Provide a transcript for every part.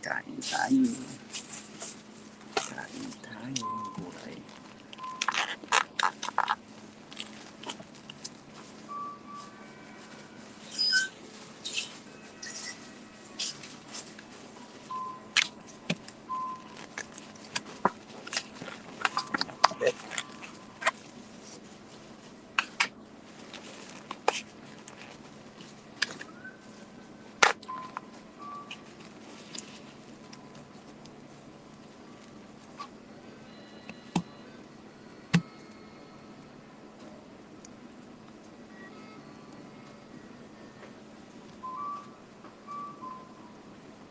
Kain tayo. Kain tayo. Gulay.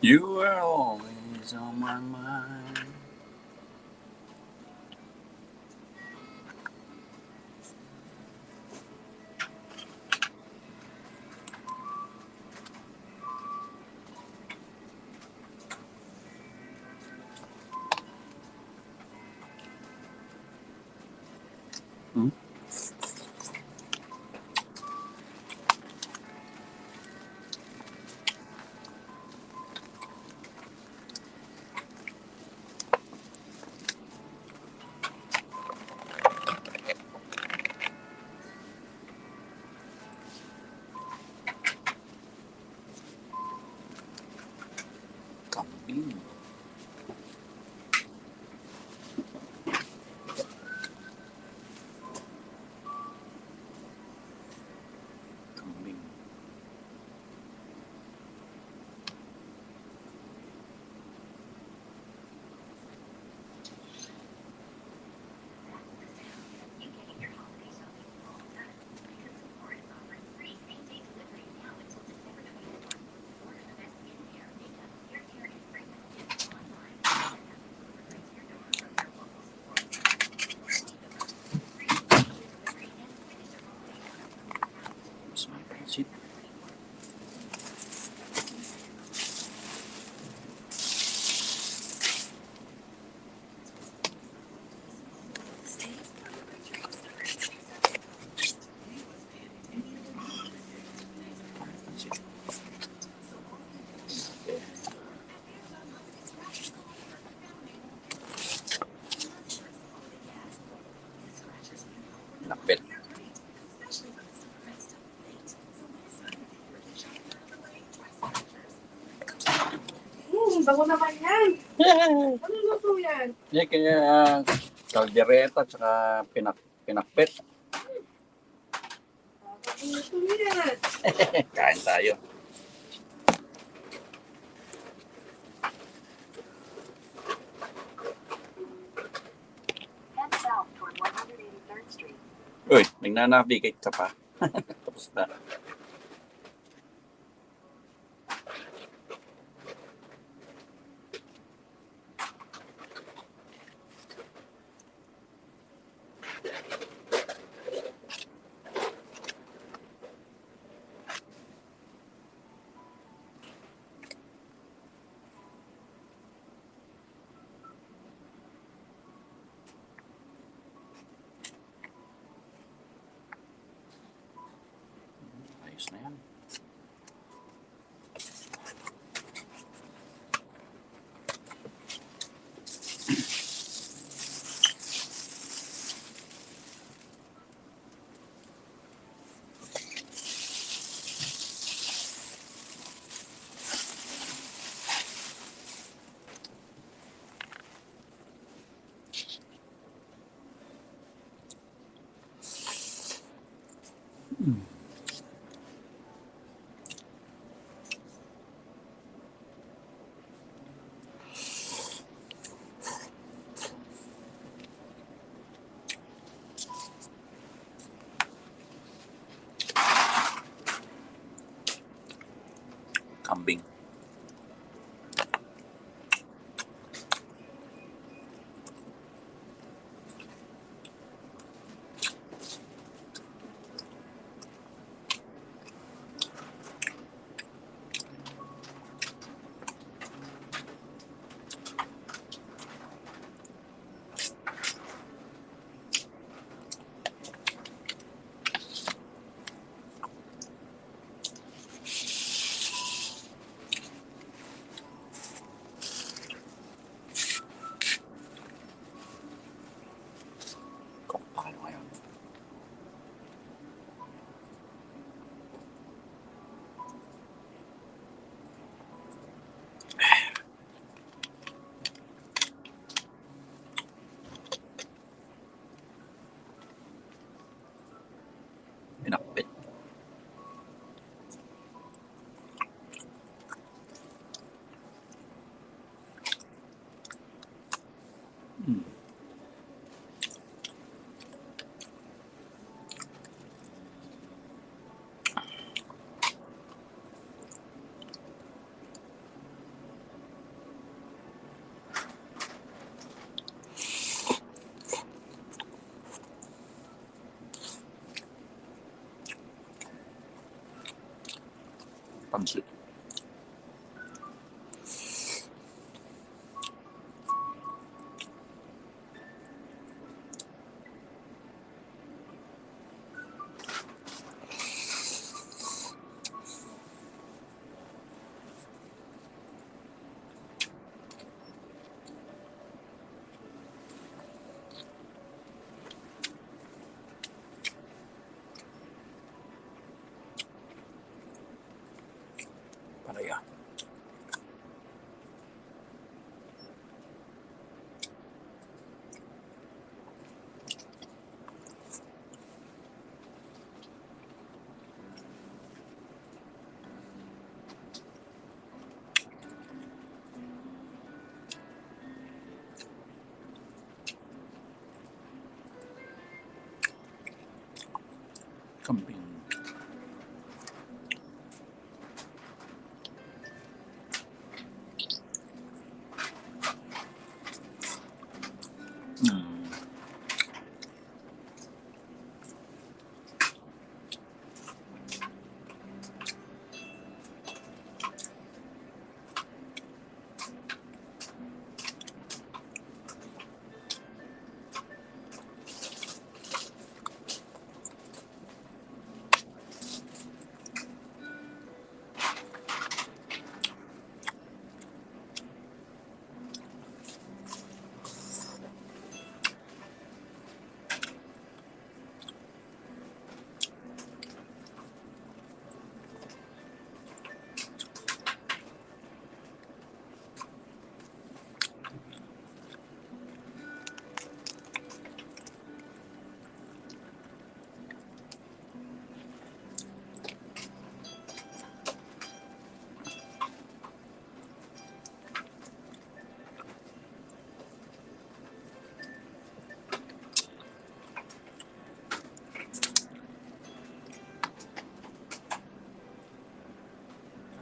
You are always on my mind. Hmm? Kambing. Kambing. Mas may pansit. Pansit. Lapit. Bago naman yan. Ano luto yan? Yan kaya kaldereta tsaka pinakpit. Ano luto yan? Kain tayo. Head south toward 183rd Street. Uy, nagnanavigate ka pa. Tapos na. Mm. Pansit. Panaya. Kambing. Mm.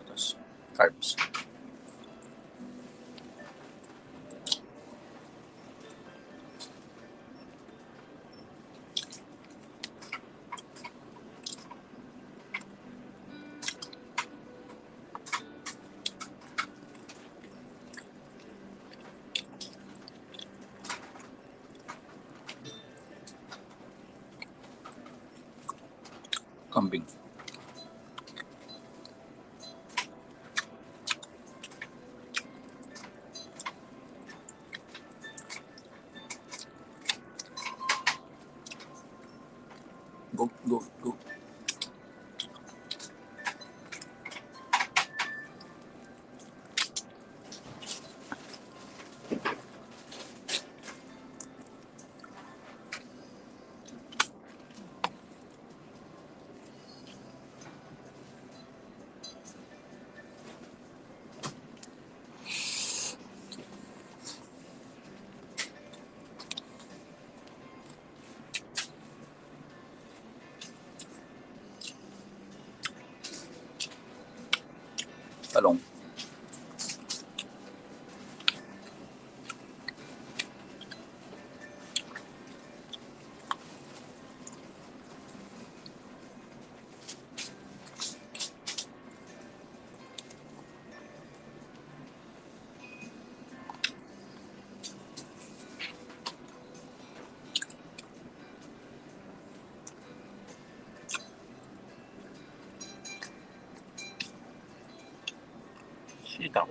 Tapos, carbs. Kambing. Go, go, go. Talong. Sitaw.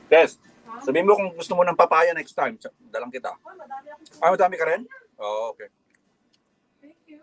Tess, sabihin mo kung gusto mo ng papaya next time. Dalang kita. Oh, madami akong Ah, madami ka rin? Oo, okay. Thank you.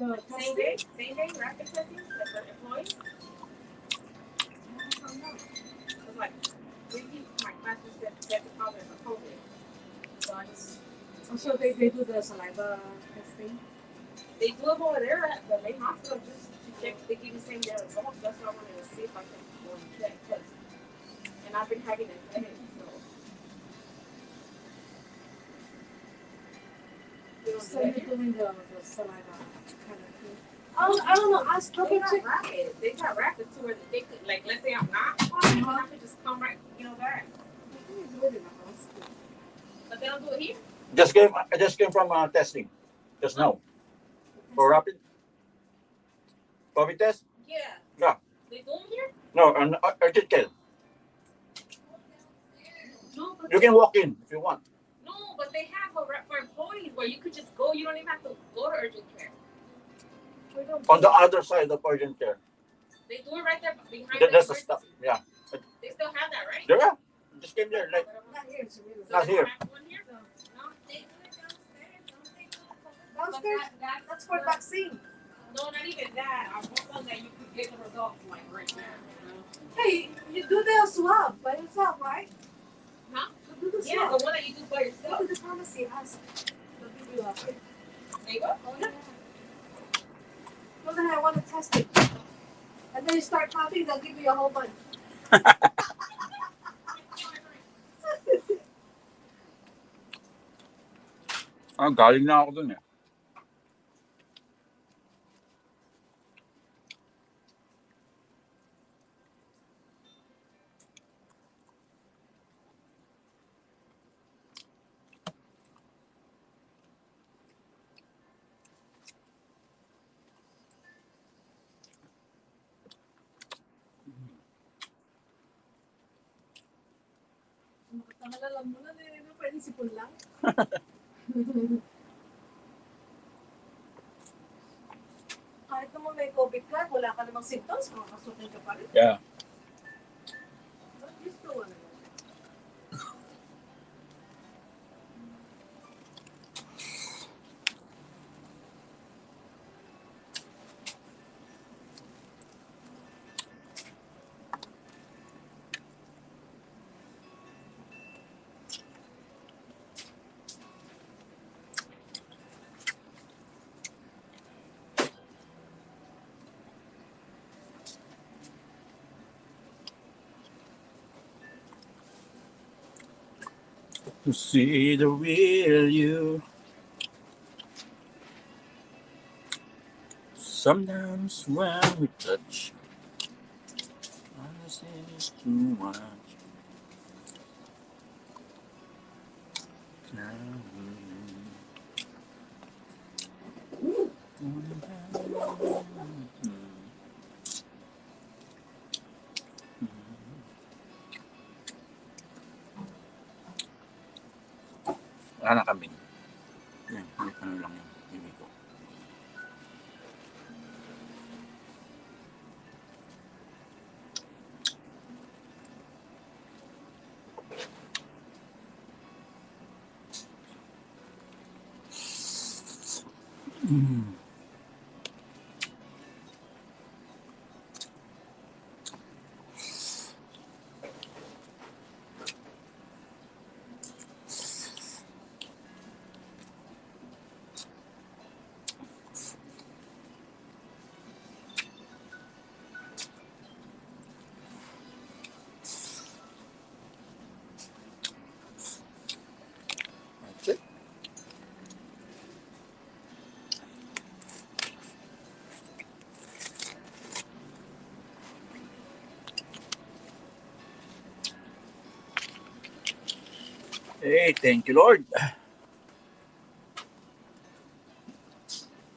the Same day, rapid testing for employees. Cause like, three people in my class just get positive for COVID. So I just, Also, they do the saliva testing. they do it over there at the main hospital just to check. They give you the same day results. That's why I wanted to see if I can go and check. And I've been having a headache, so. You don't So do you're it? doing the saliva kind of thing. I don't know. Ask Okay, check. They got rapid to where they could, like, let's say I'm not positive, I could just come right, back. You can do it in the hospital. But they don't do it here. I just came from testing. Just now. For rapid COVID test? Yeah. Yeah. They do them here? No, an urgent care. No, but You can walk in if you want. no, but they have a rep for employees where you could just go. You don't even have to go to urgent care. We don't On do the it. other side of urgent care. They do it right there behind That's the the stuff. emergency. Yeah. They still have that, right? Yeah. Just came there. Like, Not here, it's really Not they here. don't have one here? No, they do it downstairs. Don't they do it downstairs. That's for vaccine. No, not even that. I want one that you could get the results like right now. Hey, you do the swab by yourself, right? Huh? You do the Yeah, swab. the one that you do by yourself. Go to the pharmacy, ask. They'll give you a kit. There you go. Oh, yeah. Well, then I want to test it. And then you start coughing, they'll give you a whole bunch. galing na ako dun eh. Alam mo na, pwede sipon lang. Kahit naman may COVID ka, wala ka namang symptoms, makakasukin ka pa rin. Yeah. Not used to one. To see the real you. Sometimes when we touch, honestly it's too much. Wala na kami. Yan, ano lang yung bibig ko. That's it. Hey, thank you, Lord.